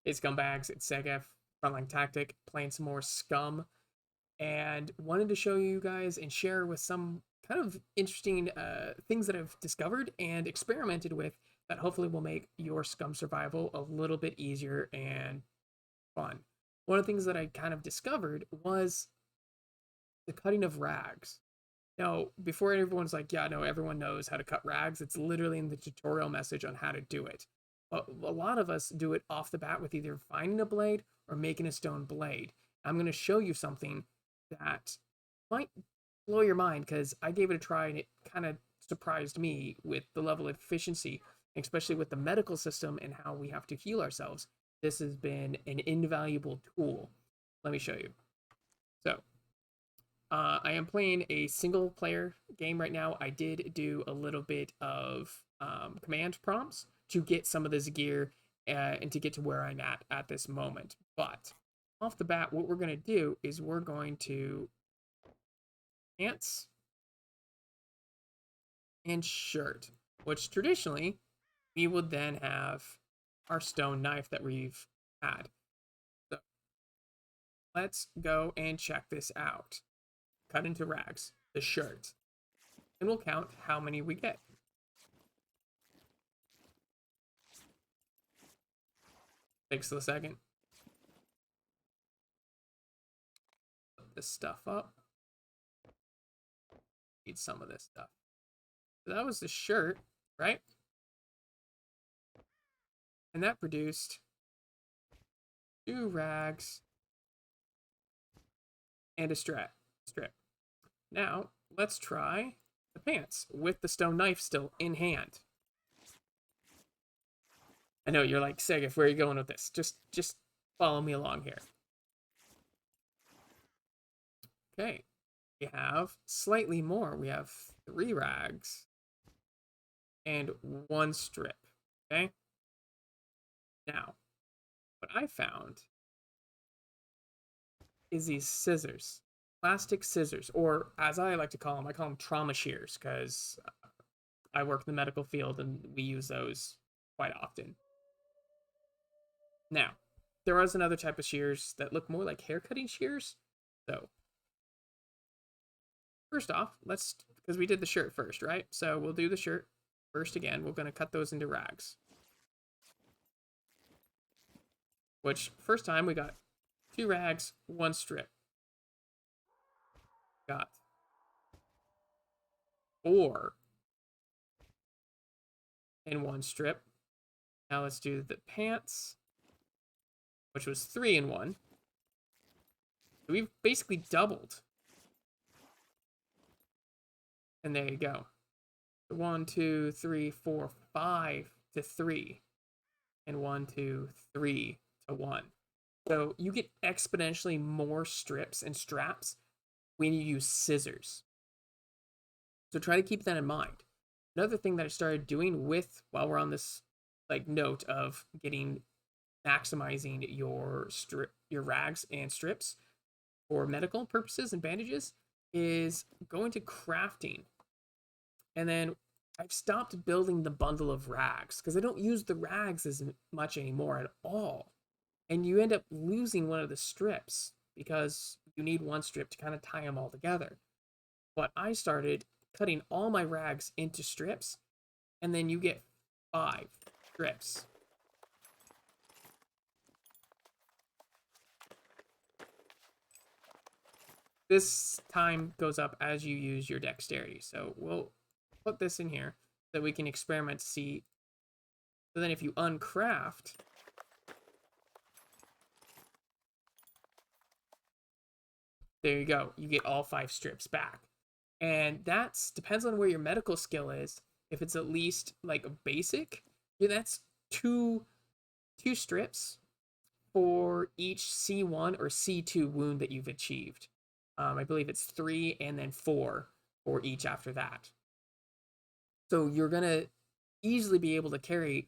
Hey Scumbags, it's Segef, Frontlinetactic, playing some more SCUM, and wanted to show you guys and share with some kind of interesting things that I've discovered and experimented with that hopefully will make your SCUM survival a little bit easier and fun. One of the things that I kind of discovered was the cutting of rags. Now, before everyone's like, yeah, no, everyone knows how to cut rags, it's literally in the tutorial message on how to do it. But a lot of us do it off the bat with either finding a blade or making a stone blade. I'm going to show you something that might blow your mind because I gave it a try and it kind of surprised me with the level of efficiency, especially with the medical system and how we have to heal ourselves. This has been an invaluable tool. Let me show you. So, I am playing a single player game right now. I did do a little bit of command prompts to get some of this gear and to get to where I'm at this moment. But off the bat, what we're going to do is we're going to pants and shirt, which traditionally we would then have our stone knife that we've had. So let's go and check this out. Cut into rags, the shirt, and we'll count how many we get. Takes a second. Put this stuff up. Need some of this stuff. So that was the shirt, right? And that produced 2 rags and a strip. Now, let's try the pants with the stone knife still in hand. I know you're like, Segef, where are you going with this? Just follow me along here. Okay, we have slightly more. We have 3 rags and 1 strip, okay? Now, what I found is these scissors. Plastic scissors, or as I like to call them, I call them trauma shears because I work in the medical field and we use those quite often. Now, there is another type of shears that look more like hair cutting shears. So, first off, because we did the shirt first, right? So we'll do the shirt first again. We're going to cut those into rags. Which, first time we got 2 rags, 1 strip. Got 4 in 1 strip. Now let's do the pants, which was 3 in 1. So we've basically doubled. And there you go. 1, 2, 3, 4, 5 to 3. And 1, 2, 3 to 1. So you get exponentially more strips and straps when you use scissors. So try to keep that in mind. Another thing that I started doing while we're on this note of maximizing your rags and strips for medical purposes and bandages is going to crafting. And then I've stopped building the bundle of rags because I don't use the rags as much anymore at all. And you end up losing one of the strips because you need 1 strip to kind of tie them all together. But I started cutting all my rags into strips, and then you get 5 strips. This time goes up as you use your dexterity. So we'll put this in here so we can experiment to see. So then if you uncraft, there you go. You get all 5 strips back. And depends on where your medical skill is. If it's at least like a basic, that's 2 strips for each C1 or C2 wound that you've achieved. I believe it's 3 and then 4 for each after that. So you're going to easily be able to carry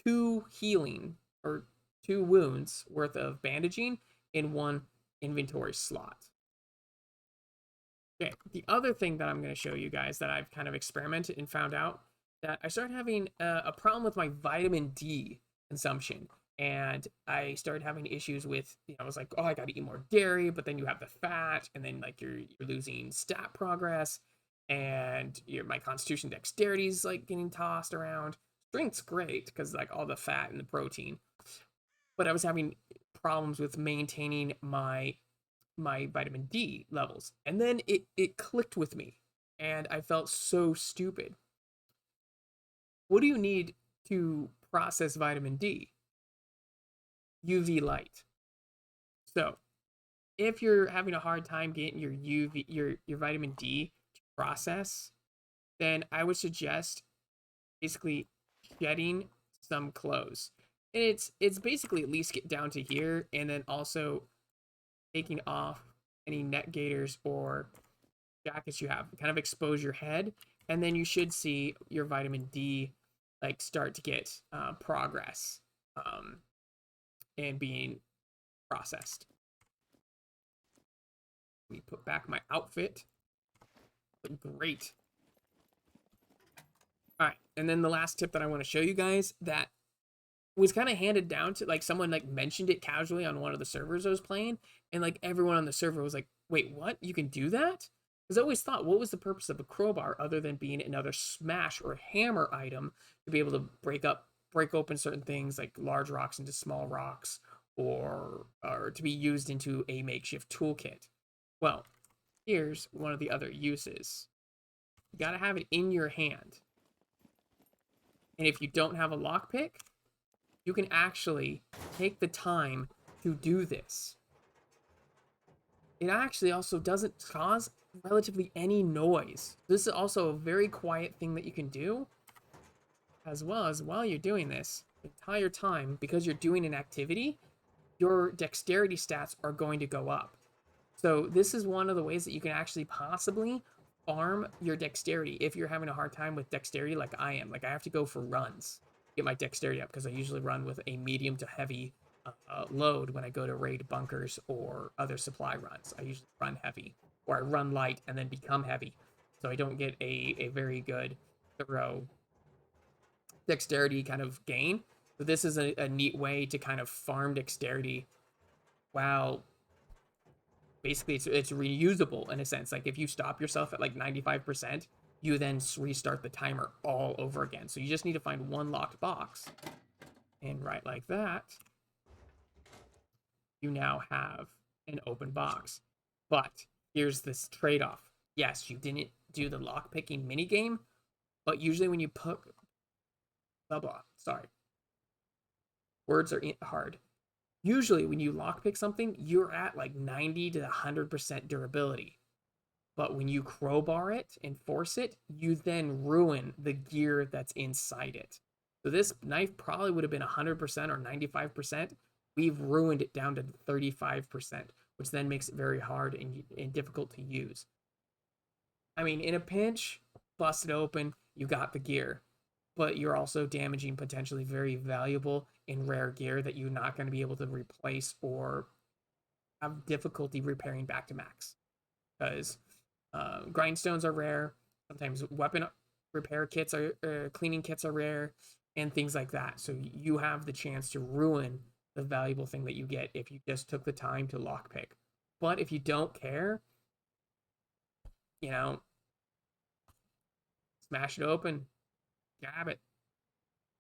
2 healing or 2 wounds worth of bandaging in 1 inventory slot. Okay, the other thing that I'm going to show you guys that I've kind of experimented and found out that I started having a problem with my vitamin D consumption. and I started having issues with, I was like, oh, I got to eat more dairy, but then you have the fat, and then like you're losing stat progress, and my constitution dexterity is like getting tossed around. Strength's great because like all the fat and the protein, but I was having problems with maintaining my vitamin D levels, and then it clicked with me, and I felt so stupid. What do you need to process vitamin D? UV light. So if you're having a hard time getting your your vitamin D to process, then I would suggest basically shedding some clothes. And it's basically at least get down to here, and then also taking off any neck gaiters or jackets you have. Kind of expose your head, and then you should see your vitamin D like start to get progress and being processed. Let me put back my outfit. Look great. All right, and then the last tip that I want to show you guys that was kind of handed down to like someone like mentioned it casually on one of the servers I was playing, and like everyone on the server was like, "Wait, what? You can do that?" Because I always thought, what was the purpose of a crowbar other than being another smash or hammer item to be able to break open certain things like large rocks into small rocks, or to be used into a makeshift toolkit? Well, here's one of the other uses. You gotta have it in your hand. And if you don't have a lockpick, you can actually take the time to do this. It actually also doesn't cause relatively any noise. This is also a very quiet thing that you can do, as well as while you're doing this, the entire time, because you're doing an activity, your dexterity stats are going to go up. So this is one of the ways that you can actually possibly farm your dexterity if you're having a hard time with dexterity like I am. Like I have to go for runs, get my dexterity up, because I usually run with a medium to heavy load when I go to raid bunkers or other supply runs. I usually run heavy, or I run light and then become heavy, so I don't get a very good thorough dexterity kind of gain. So this is a neat way to kind of farm dexterity while basically it's reusable in a sense. Like if you stop yourself at like 95%, you then restart the timer all over again. So you just need to find one locked box, and right like that, you now have an open box. But here's this trade-off. Yes, you didn't do the lockpicking minigame, but usually when you put sorry, words are hard. Usually when you lockpick something, you're at like 90 to 100% durability. But when you crowbar it and force it, you then ruin the gear that's inside it. So this knife probably would have been 100% or 95%. We've ruined it down to 35%, which then makes it very hard and difficult to use. I mean, in a pinch, bust it open, you got the gear, but you're also damaging potentially very valuable and rare gear that you're not going to be able to replace or have difficulty repairing back to max. Because grindstones are rare, sometimes weapon repair kits are cleaning kits are rare, and things like that. So you have the chance to ruin the valuable thing that you get if you just took the time to lockpick. But if you don't care, you know, smash it open, grab it.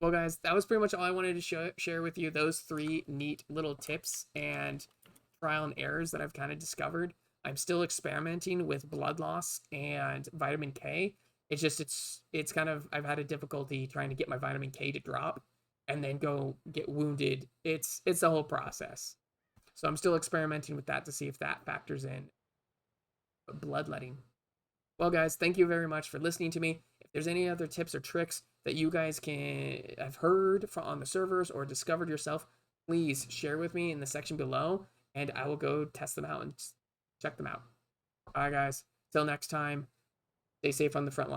Well, guys, that was pretty much all I wanted to share with you. Those 3 neat little tips and trial and errors that I've kind of discovered. I'm still experimenting with blood loss and vitamin K. It's just it's kind of, I've had a difficulty trying to get my vitamin K to drop and then go get wounded. It's the whole process. So I'm still experimenting with that to see if that factors in bloodletting. Well, guys, thank you very much for listening to me. If there's any other tips or tricks that you guys can have heard from on the servers or discovered yourself, please share with me in the section below, and I will go test them out and check them out. All right, guys. Till next time, stay safe on the front line.